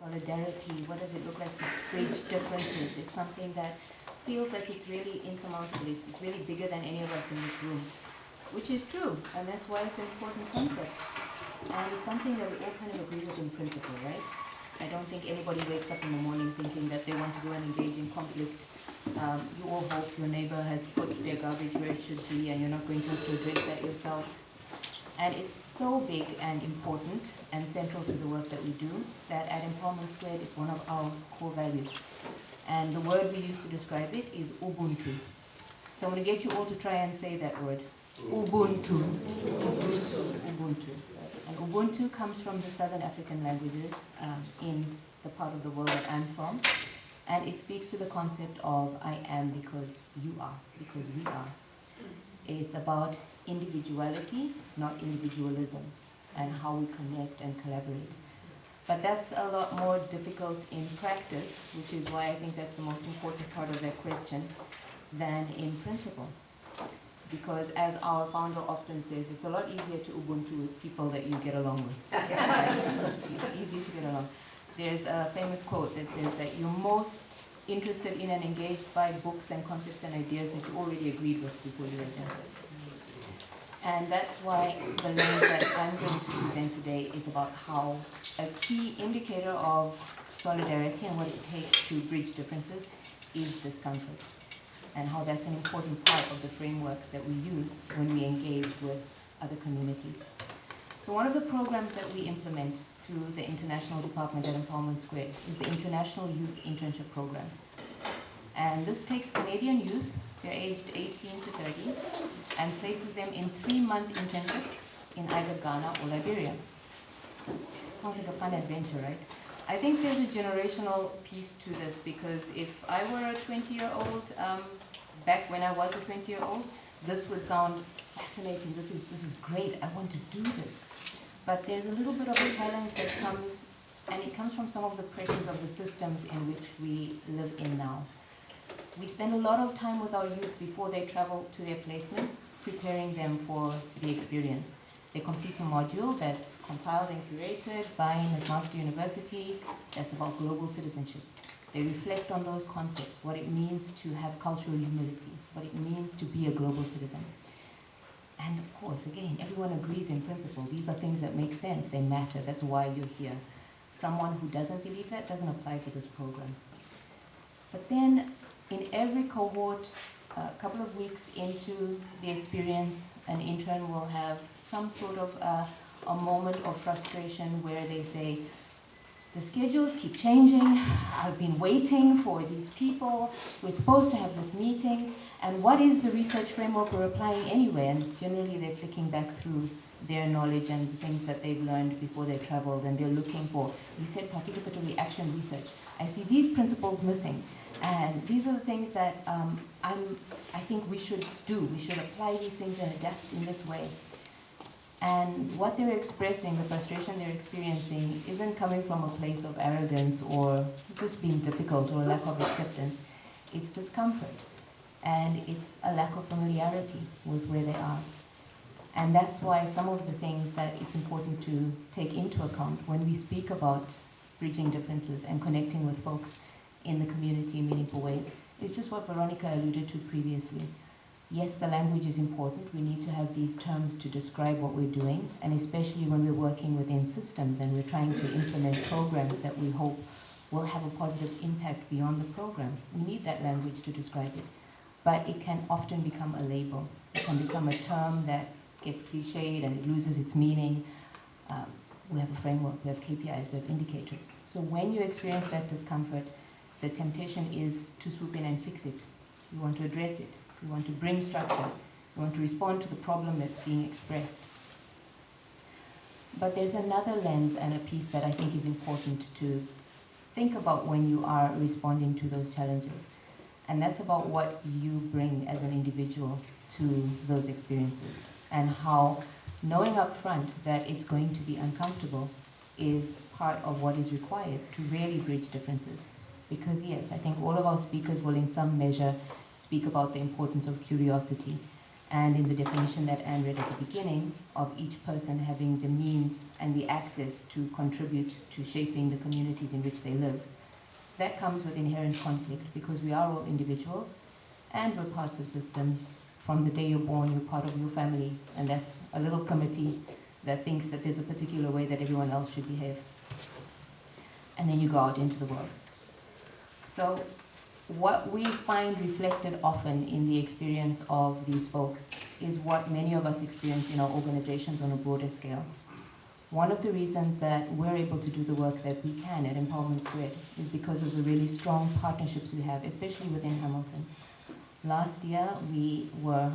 solidarity, what does it look like to bridge differences? It's something that feels like it's really insurmountable. It's really bigger than any of us in this room, which is true, and that's why it's an important concept. And it's something that we all kind of agree with in principle, right? I don't think anybody wakes up in the morning thinking that they want to go and engage in conflict. You all hope your neighbor has put their garbage where it should be and you're not going to have to address that yourself. And it's so big and important and central to the work that we do that at Empowerment Squared it's one of our core values. And the word we use to describe it is Ubuntu. So I'm going to get you all to try and say that word. Ubuntu. Ubuntu. And Ubuntu comes from the Southern African languages in the part of the world that I'm from. And it speaks to the concept of I am because you are, because we are. It's about individuality, not individualism, and how we connect and collaborate. But that's a lot more difficult in practice, which is why I think that's the most important part of that question, than in principle. Because as our founder often says, it's a lot easier to Ubuntu with people that you get along with. It's easy to get along. There's a famous quote that says that you're most interested in and engaged by books and concepts and ideas that you already agreed with before you read them. And that's why the lens that I'm going to present today is about how a key indicator of solidarity and what it takes to bridge differences is discomfort, and how that's an important part of the frameworks that we use when we engage with other communities. So one of the programs that we implement through the International Department at Empowerment Square is the International Youth Internship Program. And this takes Canadian youth, they're aged 18 to 30, and places them in 3-month internships in either Ghana or Liberia. Sounds like a fun adventure, right? I think there's a generational piece to this, because if I were a 20-year-old, back when I was a 20-year-old, this would sound fascinating. This is great. I want to do this. But there's a little bit of a challenge that comes, and it comes from some of the pressures of the systems in which we live in now. We spend a lot of time with our youth before they travel to their placements, preparing them for the experience. They complete a module that's compiled and curated by McMaster University that's about global citizenship. They reflect on those concepts, what it means to have cultural humility, what it means to be a global citizen. And of course, again, everyone agrees in principle. These are things that make sense, they matter, that's why you're here. Someone who doesn't believe that doesn't apply for this program. But then, in every cohort, a couple of weeks into the experience, an intern will have some sort of a moment of frustration where they say, the schedules keep changing, I've been waiting for these people, we're supposed to have this meeting, and what is the research framework we're applying anyway? And generally they're flicking back through their knowledge and the things that they've learned before they traveled, and they're looking for, you said participatory action research. I see these principles missing, and these are the things that I think we should do. We should apply these things and adapt in this way. And what they're expressing, the frustration they're experiencing, isn't coming from a place of arrogance or just being difficult or a lack of acceptance. It's discomfort. And it's a lack of familiarity with where they are. And that's why some of the things that it's important to take into account when we speak about bridging differences and connecting with folks in the community in meaningful ways is just what Veronica alluded to previously. Yes, the language is important. We need to have these terms to describe what we're doing, and especially when we're working within systems and we're trying to implement programs that we hope will have a positive impact beyond the program. We need that language to describe it. But it can often become a label. It can become a term that gets cliched and it loses its meaning. We have a framework, we have KPIs, we have indicators. So when you experience that discomfort, the temptation is to swoop in and fix it. You want to address it. You want to bring structure. You want to respond to the problem that's being expressed. But there's another lens and a piece that I think is important to think about when you are responding to those challenges. And that's about what you bring as an individual to those experiences, and how knowing up front that it's going to be uncomfortable is part of what is required to really bridge differences. Because yes, I think all of our speakers will in some measure speak about the importance of curiosity. and in the definition that Anne read at the beginning of each person having the means and the access to contribute to shaping the communities in which they live, that comes with inherent conflict because we are all individuals and we're parts of systems. From the day you're born, you're part of your family, and that's a little committee that thinks that there's a particular way that everyone else should behave. And then you go out into the world. So what we find reflected often in the experience of these folks is what many of us experience in our organizations on a broader scale. One of the reasons that we're able to do the work that we can at Empowerment Squared is because of the really strong partnerships we have, especially within Hamilton. Last year, we were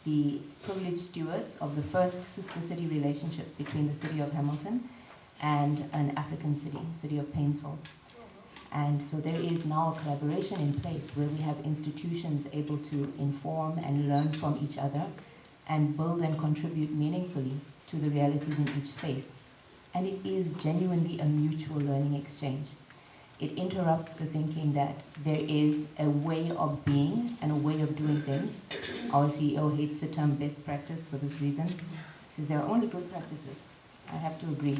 the privileged stewards of the first sister city relationship between the city of Hamilton and an African city, city of Painesville. And so there is now a collaboration in place where we have institutions able to inform and learn from each other and build and contribute meaningfully to the realities in each space. And it is genuinely a mutual learning exchange. It interrupts the thinking that there is a way of being and a way of doing things. Our CEO hates the term best practice for this reason, because there are only good practices. I have to agree.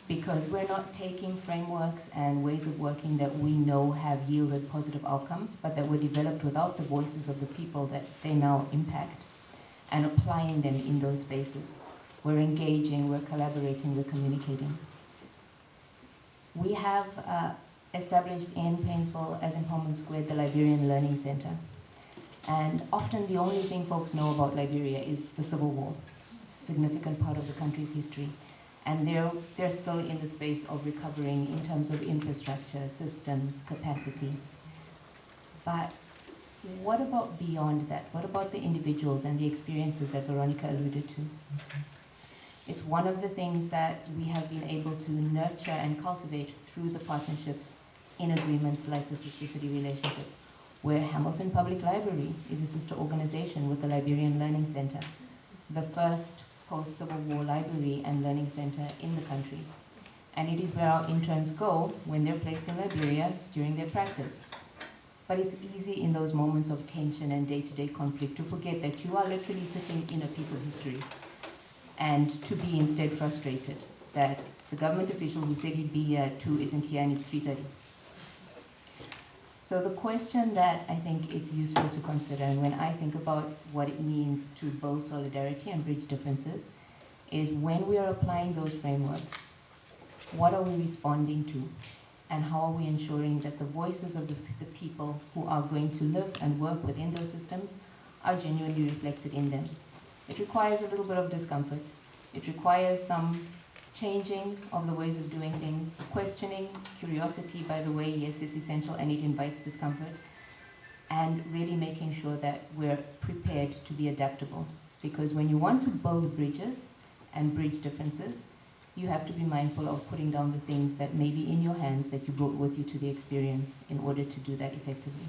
Because we're not taking frameworks and ways of working that we know have yielded positive outcomes, but that were developed without the voices of the people that they now impact, and applying them in those spaces. We're engaging, we're collaborating, we're communicating. We have established in Painesville as Empowerment Squared the Liberian Learning Center. And often the only thing folks know about Liberia is the Civil War, a significant part of the country's history. And they're still in the space of recovering in terms of infrastructure, systems, capacity. But what about beyond that? What about the individuals and the experiences that Veronica alluded to? It's one of the things that we have been able to nurture and cultivate through the partnerships in agreements like the Sister City relationship, where Hamilton Public Library is a sister organization with the Liberian Learning Center, the first post-Civil War library and learning center in the country. And it is where our interns go when they're placed in Liberia during their practice. But it's easy in those moments of tension and day-to-day conflict to forget that you are literally sitting in a piece of history, and to be instead frustrated that the government official who said he'd be here at 2 isn't here and it's 3:30. So the question that I think it's useful to consider, and when I think about what it means to build solidarity and bridge differences, is when we are applying those frameworks, what are we responding to? And how are we ensuring that the voices of the people who are going to live and work within those systems are genuinely reflected in them? It requires a little bit of discomfort. It requires some changing of the ways of doing things, questioning, curiosity, by the way, yes, it's essential and it invites discomfort, and really making sure that we're prepared to be adaptable. Because when you want to build bridges and bridge differences, you have to be mindful of putting down the things that may be in your hands that you brought with you to the experience in order to do that effectively.